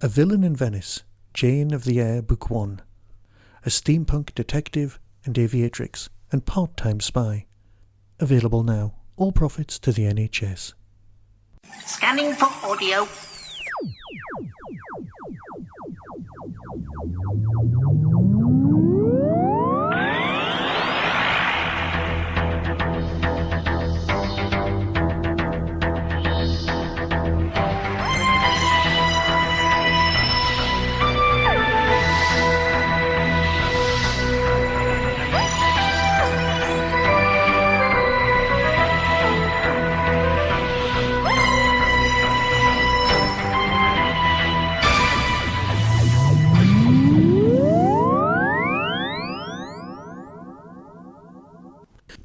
A Villain in Venice, Jane of the Air, Book 1. A steampunk detective and aviatrix and part-time spy. Available now. All profits to the NHS. Scanning for audio.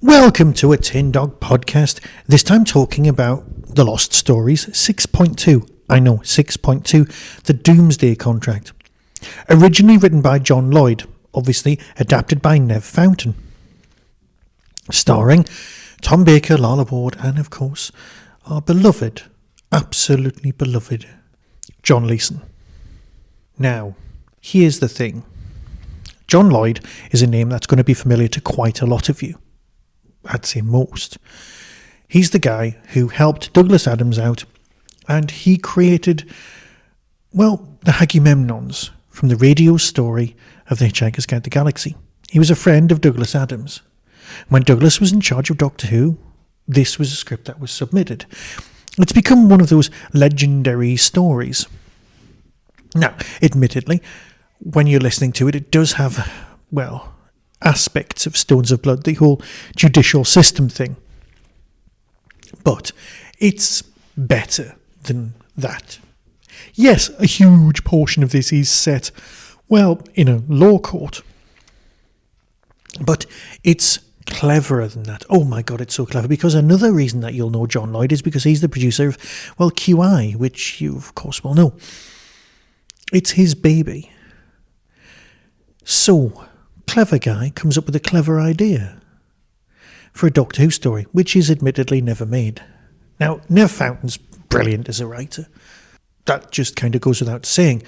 Welcome to a Tin Dog podcast, this time talking about The Lost Stories 6.2. I know, 6.2, the Doomsday Contract. Originally written by John Lloyd, obviously adapted by Nev Fountain. Starring Tom Baker, Lala Ward, and of course, our beloved, absolutely beloved, John Leeson. Now, here's the thing. John Lloyd is a name that's going to be familiar to quite a lot of you. I'd say most. He's the guy who helped Douglas Adams out, and he created, well, the Agamemnons from the radio story of The Hitchhiker's Guide to the Galaxy. He was a friend of Douglas Adams. When Douglas was in charge of Doctor Who, this was a script that was submitted. It's become one of those legendary stories. Now, admittedly, when you're listening to it, it does have, well, aspects of Stones of Blood, the whole judicial system thing. But it's better than that. Yes, a huge portion of this is set, well, in a law court. But it's cleverer than that. Oh my God, it's so clever. Because another reason that you'll know John Lloyd is because he's the producer of, well, QI, which you, of course, will know. It's his baby. So, clever guy comes up with a clever idea for a Doctor Who story, which is admittedly never made. Now, Nev Fountain's brilliant as a writer. That just kind of goes without saying.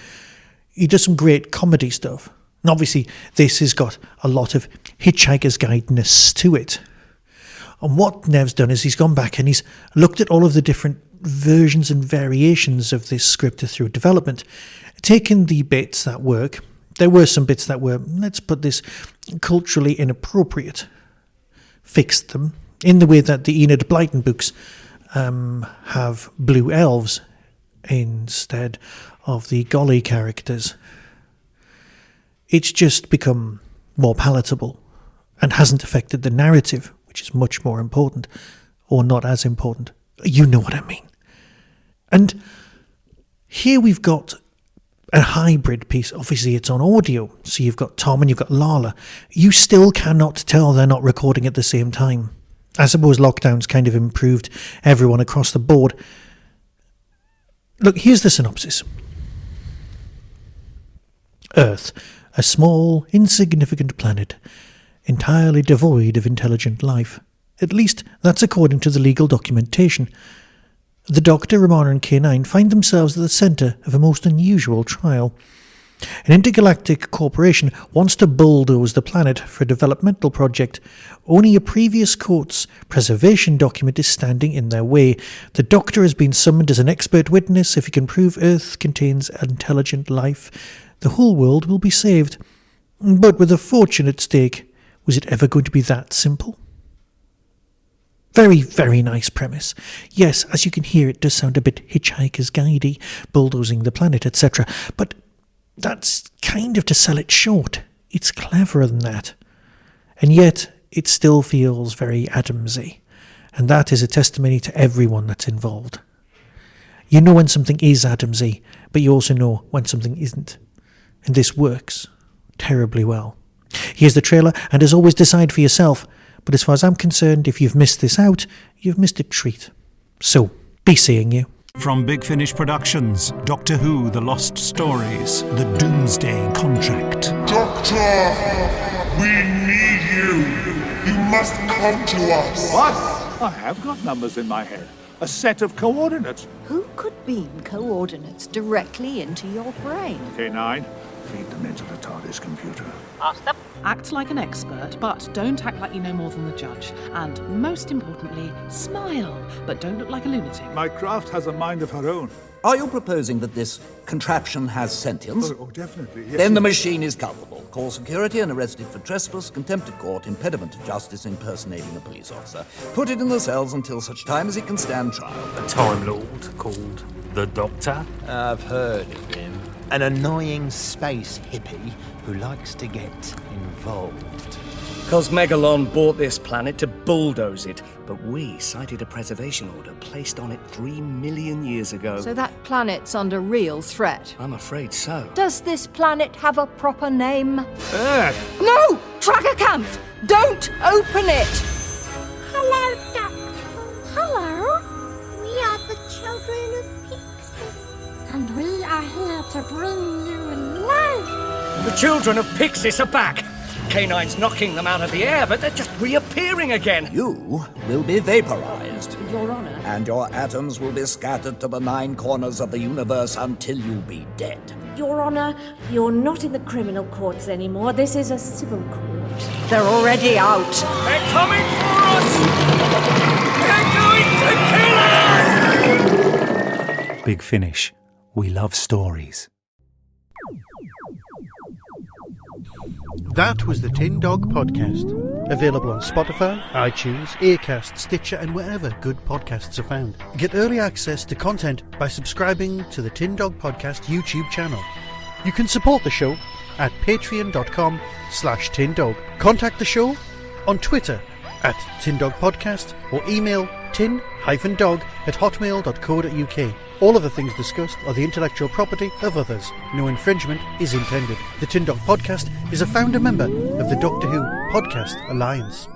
He does some great comedy stuff. And obviously, this has got a lot of Hitchhiker's Guide-ness to it. And what Nev's done is he's gone back and he's looked at all of the different versions and variations of this script through development, taken the bits that work. There were some bits that were, let's put this, culturally inappropriate. Fixed them in the way that the Enid Blyton books have blue elves instead of the golly characters. It's just become more palatable and hasn't affected the narrative, which is much more important, or not as important. You know what I mean. And here we've got a hybrid piece. Obviously, it's on audio, so you've got Tom and you've got Lala. You still cannot tell they're not recording at the same time. I suppose lockdown's kind of improved everyone across the board. Look, here's the synopsis. Earth, a small, insignificant planet, entirely devoid of intelligent life. At least, that's according to the legal documentation. The Doctor, Romana and K9 find themselves at the centre of a most unusual trial. An intergalactic corporation wants to bulldoze the planet for a developmental project. Only a previous court's preservation document is standing in their way. The Doctor has been summoned as an expert witness. If he can prove Earth contains intelligent life, the whole world will be saved. But with a fortune at stake, was it ever going to be that simple? Very, very nice premise. Yes, as you can hear, it does sound a bit Hitchhiker's Guide-y, bulldozing the planet, etc. But that's kind of to sell it short. It's cleverer than that. And yet, it still feels very Adamsy. And that is a testimony to everyone that's involved. You know when something is Adamsy, but you also know when something isn't. And this works terribly well. Here's the trailer, and as always, decide for yourself. But as far as I'm concerned, if you've missed this out, you've missed a treat. So, be seeing you. From Big Finish Productions, Doctor Who, The Lost Stories, The Doomsday Contract. Doctor, we need you. You must come to us. What? I have got numbers in my head. a set of coordinates. Who could beam coordinates directly into your brain? K9, feed them into the TARDIS computer. Master. Act like an expert, but don't act like you know more than the judge. And most importantly, smile, but don't look like a lunatic. My craft has a mind of her own. Are you proposing that this contraption has sentience? Oh, definitely, yes. Then the machine is culpable. Call security and arrested for trespass, contempt of court, impediment to justice, impersonating a police officer. Put it in the cells until such time as it can stand trial. A Time Lord called the Doctor? I've heard of him. An annoying space hippie who likes to get involved. Cosmegalon bought this planet to bulldoze it, but we cited a preservation order placed on it 3 million years ago. So that planet's under real threat. I'm afraid so. Does this planet have a proper name? Earth! No! Tracker camp! Don't open it! Hello, Doctor. Hello. We are the children of Pixie, and we are here to bring you life. The children of Pixis are back! K9's knocking them out of the air, but they're just reappearing again. You will be vaporized. Your Honor. And your atoms will be scattered to the 9 corners of the universe until you be dead. Your Honor, you're not in the criminal courts anymore. This is a civil court. They're already out. They're coming for us! They're going to kill us! Big Finish. We love stories. That was the Tin Dog Podcast. Available on Spotify, iTunes, Acast, Stitcher, and wherever good podcasts are found. Get early access to content by subscribing to the Tin Dog Podcast YouTube channel. You can support the show at patreon.com/tindog. Contact the show on Twitter at tindogpodcast or email tin-dog@hotmail.co.uk. All of the things discussed are the intellectual property of others. No infringement is intended. The Tin Dog Podcast is a founder member of the Doctor Who Podcast Alliance.